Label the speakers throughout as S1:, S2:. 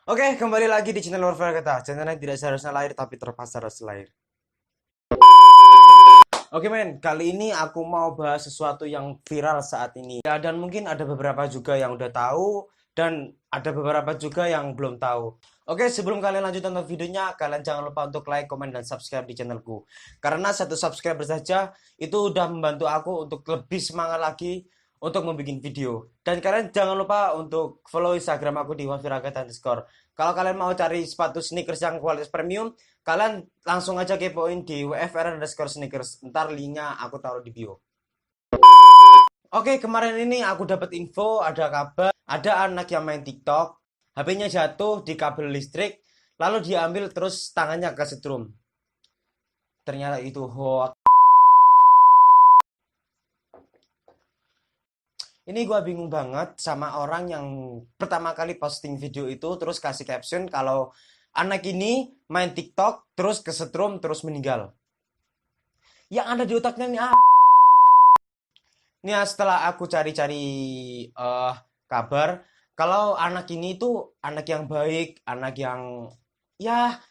S1: Oke, kembali lagi di channel Warfare Kata. Channel yang tidak seharusnya lahir tapi terpaksa harus lahir. Oke men, kali ini aku mau bahas sesuatu yang viral saat ini. Ya, dan mungkin ada beberapa juga yang udah tahu dan ada beberapa juga yang belum tahu. Oke, sebelum kalian lanjut nonton videonya, kalian jangan lupa untuk like, komen, dan subscribe di channelku. Karena satu subscriber saja itu udah membantu aku untuk lebih semangat lagi untuk membuat video. Dan kalian jangan lupa untuk follow Instagram aku di @wafiragat_. Kalau kalian mau cari sepatu sneakers yang kualitas premium, kalian langsung aja kepoin di WFR_sneakers. Ntar linknya aku taruh di bio. Oke, kemarin ini aku dapat info, ada kabar, ada anak yang main TikTok, HP-nya jatuh di kabel listrik, lalu diambil terus tangannya kesetrum. Ternyata itu hoax. Ini gua bingung banget sama orang yang pertama kali posting video itu terus kasih caption kalau anak ini main TikTok terus kesetrum terus meninggal. Yang ada di otaknya nih Nih setelah aku cari-cari kabar, kalau anak ini tuh anak yang baik, anak yang ya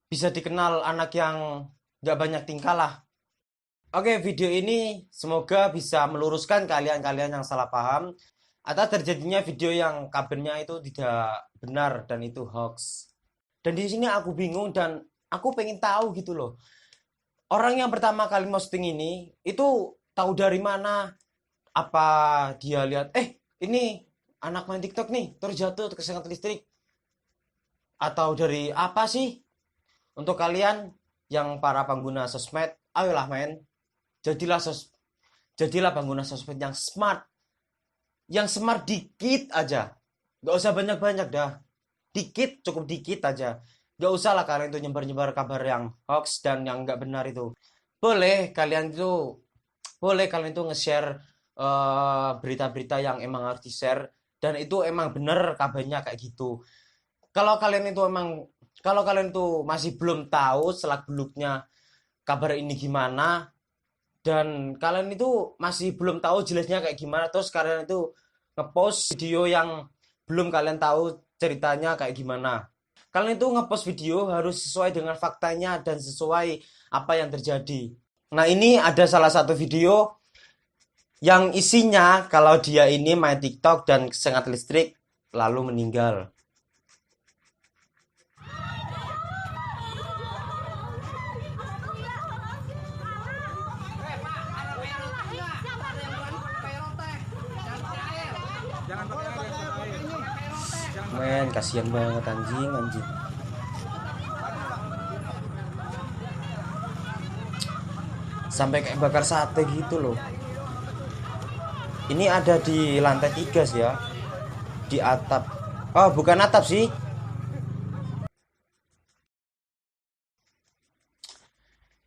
S1: bisa dikenal anak yang nggak banyak tingkah lah. Oke, video ini semoga bisa meluruskan kalian-kalian yang salah paham atas terjadinya video yang kabarnya itu tidak benar dan itu hoax. Dan di sini aku bingung dan aku pengen tahu gitu loh. Orang yang pertama kali posting ini itu tahu dari mana? Apa dia lihat ini anak main TikTok nih terus jatuh kesengat listrik, atau dari apa sih? Untuk kalian yang para pengguna sosmed, ayolah men, jadilah jadilah pengguna sosmed yang smart dikit aja, nggak usah banyak-banyak dah, dikit, cukup dikit aja. Nggak usah lah kalian tuh nyebar-nyebar kabar yang hoax dan yang nggak benar itu. boleh kalian itu Boleh kalian itu nge-share berita-berita yang emang harus di-share dan itu emang bener kabarnya kayak gitu. Kalau kalian itu emang Kalau kalian itu masih belum tahu selak-beluknya kabar ini gimana dan kalian itu masih belum tahu jelasnya kayak gimana, terus kalian itu ngepost video yang belum kalian tahu ceritanya kayak gimana. Kalian itu ngepost video harus sesuai dengan faktanya dan sesuai apa yang terjadi. Nah, ini ada salah satu video yang isinya kalau dia ini main TikTok dan kesengat listrik lalu meninggal. Men, kasihan banget anjing, anjing. Sampai kayak bakar sate gitu loh. Ini ada di lantai 3 sih ya. Di atap. Oh, bukan atap sih.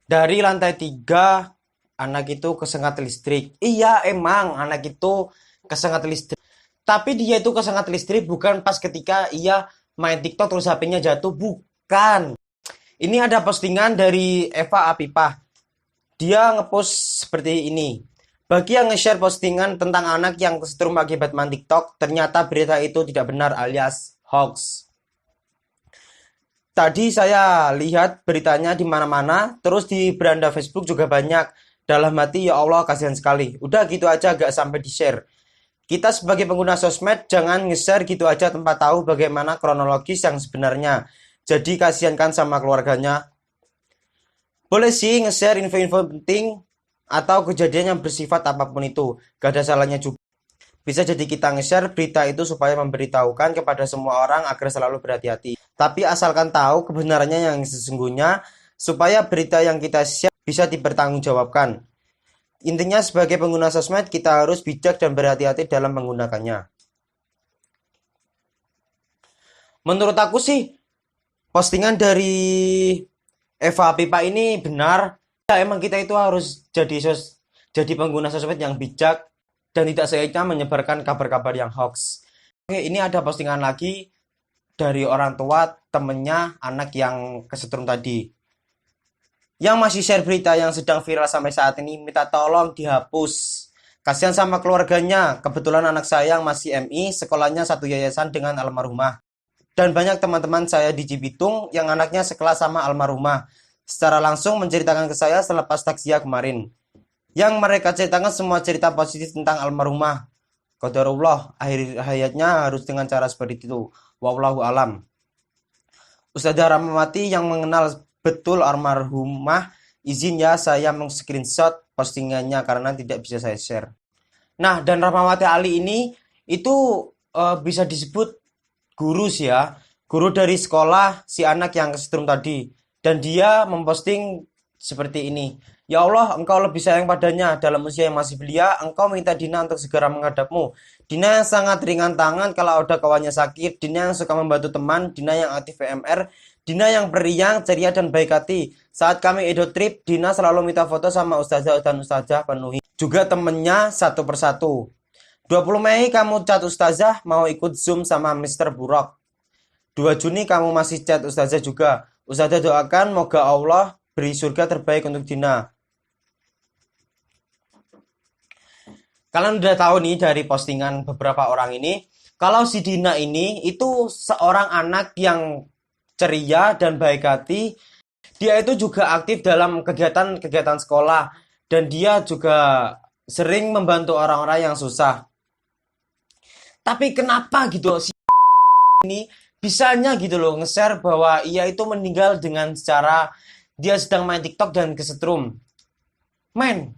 S1: Dari lantai 3 anak itu kesengat listrik. Iya, emang anak itu kesengat listrik. Tapi dia itu kesengat listrik bukan pas ketika ia main TikTok terus HP-nya jatuh, bukan. Ini ada postingan dari Eva Apipah. Dia ngepost seperti ini. Bagi yang nge-share postingan tentang anak yang kesetrum akibat main TikTok, ternyata berita itu tidak benar alias hoax. Tadi saya lihat beritanya di mana-mana, terus di beranda Facebook juga banyak. Dalam hati, ya Allah, kasihan sekali. Udah gitu aja, gak sampai di-share. Kita sebagai pengguna sosmed jangan nge-share gitu aja tanpa tahu bagaimana kronologis yang sebenarnya. Jadi kasihan kan sama keluarganya. Boleh sih nge-share info-info penting atau kejadian yang bersifat apapun itu. Gak ada salahnya juga. Bisa jadi kita nge-share berita itu supaya memberitahukan kepada semua orang agar selalu berhati-hati. Tapi asalkan tahu kebenarannya yang sesungguhnya supaya berita yang kita share bisa dipertanggungjawabkan. Intinya sebagai pengguna sosmed kita harus bijak dan berhati-hati dalam menggunakannya. Menurut aku sih postingan dari Eva Pipa ini benar. Ya, emang kita itu harus jadi pengguna sosmed yang bijak dan tidak sebaiknya menyebarkan kabar-kabar yang hoax. Oke, ini ada postingan lagi dari orang tua temennya anak yang kesetrum tadi. Yang masih share berita yang sedang viral sampai saat ini, minta tolong dihapus. Kasihan sama keluarganya. Kebetulan anak saya yang masih MI, sekolahnya satu yayasan dengan almarhumah. dan banyak teman-teman saya di Cibitung yang anaknya sekelas sama almarhumah secara langsung menceritakan ke saya selepas takziah kemarin. Yang mereka ceritakan semua cerita positif tentang almarhumah. Qadarullah, akhir hayatnya harus dengan cara seperti itu. Wallahu alam. Ustazah Rahmawati yang mengenal betul almarhumah, izin ya saya meng-screenshot postingannya karena tidak bisa saya share. Nah, dan Rahmawati Ali ini itu bisa disebut guru sih ya, guru dari sekolah si anak yang kesetrum tadi. Dan dia memposting seperti ini. Ya Allah, engkau lebih sayang padanya dalam usia yang masih belia, engkau minta Dina untuk segera menghadapmu. Dina yang sangat ringan tangan kalau ada kawannya sakit, Dina yang suka membantu teman, Dina yang aktif VMR, Dina yang periang, ceria dan baik hati. Saat kami Edo Trip, Dina selalu minta foto sama ustazah dan ustazah penuhi. Juga temennya satu persatu. 20 Mei kamu chat ustazah mau ikut Zoom sama Mr. Burok. 2 Juni kamu masih chat ustazah juga. Ustazah doakan moga Allah beri surga terbaik untuk Dina. Kalian udah tahu nih dari postingan beberapa orang ini, kalau si Dina ini itu seorang anak yang ceria dan baik hati. Dia itu juga aktif dalam kegiatan-kegiatan sekolah dan dia juga sering membantu orang-orang yang susah. Tapi kenapa gitu si ini bisanya gitu loh nge-share bahwa ia itu meninggal dengan secara dia sedang main TikTok dan kesetrum. Men,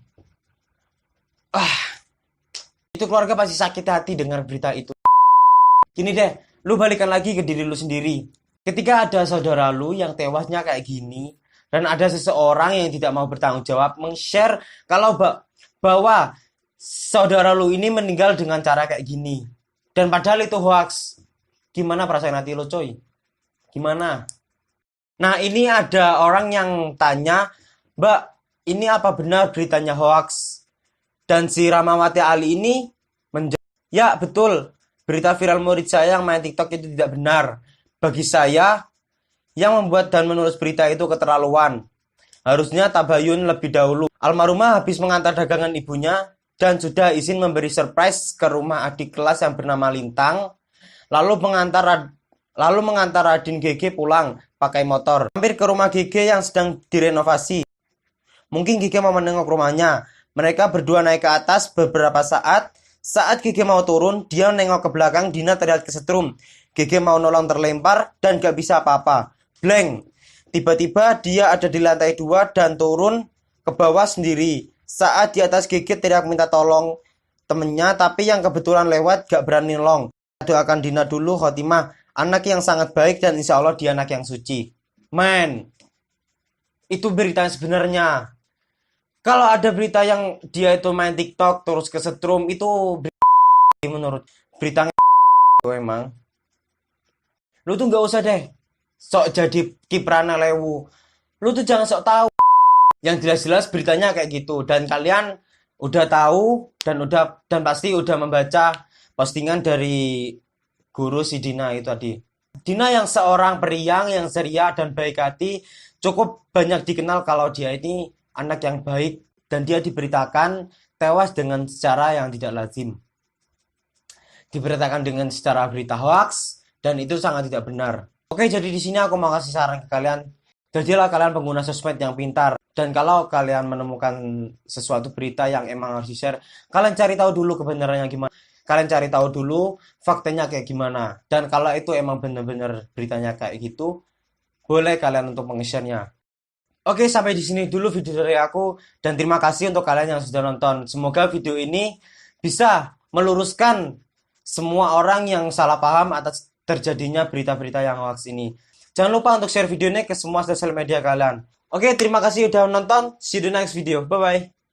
S1: itu keluarga pasti sakit hati dengar berita itu. Gini deh, lu balikan lagi ke diri lu sendiri. Ketika ada saudara lu yang tewasnya kayak gini, dan ada seseorang yang tidak mau bertanggung jawab meng-share kalau bahwa saudara lu ini meninggal dengan cara kayak gini. Dan padahal itu hoax. Gimana perasaan hati lu coy? Gimana? Nah ini ada orang yang tanya, Mbak, ini apa benar beritanya hoax? Dan si Rahmawati Ali ini menjawab, ya betul, berita viral murid saya yang main TikTok itu tidak benar. Bagi saya, yang membuat dan menulis berita itu keterlaluan. Harusnya tabayun lebih dahulu. Almarhumah habis mengantar dagangan ibunya dan sudah izin memberi surprise ke rumah adik kelas yang bernama Lintang. Lalu mengantar Radin GG pulang pakai motor. Hampir ke rumah GG yang sedang direnovasi. Mungkin GG mau menengok rumahnya. Mereka berdua naik ke atas beberapa saat. Saat GG mau turun, dia nengok ke belakang, Dina terlihat kesetrum. GG mau nolong terlempar dan gak bisa apa-apa. Blank. Tiba-tiba dia ada di lantai 2 dan turun ke bawah sendiri. Saat di atas GG teriak minta tolong temennya, tapi yang kebetulan lewat gak berani nolong. Doakan Dina dulu khotimah. Anak yang sangat baik dan insya Allah dia anak yang suci. Men, itu berita yang sebenarnya. Kalau ada berita yang dia itu main TikTok terus kesetrum, itu menurut berita emang. Lu tuh gak usah deh sok jadi kiprana lewu. Lu tuh jangan sok tahu. Yang jelas-jelas beritanya kayak gitu dan kalian udah tahu dan pasti udah membaca postingan dari guru si Dina itu tadi. Dina yang seorang periang yang ceria dan baik hati cukup banyak dikenal kalau dia ini anak yang baik dan dia diberitakan tewas dengan secara yang tidak lazim. Diberitakan dengan secara berita hoax dan itu sangat tidak benar. Oke, jadi di sini aku mau kasih saran ke kalian. Jadilah kalian pengguna sosmed yang pintar. Dan kalau kalian menemukan sesuatu berita yang emang harus di-share, kalian cari tahu dulu kebenarannya gimana. Kalian cari tahu dulu faktanya kayak gimana. Dan kalau itu emang benar-benar beritanya kayak gitu, boleh kalian untuk meng-share-nya. Oke, sampai di sini dulu video dari aku. Dan terima kasih untuk kalian yang sudah nonton. Semoga video ini bisa meluruskan semua orang yang salah paham atas terjadinya berita-berita yang hoax ini. Jangan lupa untuk share video ini ke semua sosial media kalian. Oke, terima kasih udah nonton. See you the next video. Bye-bye.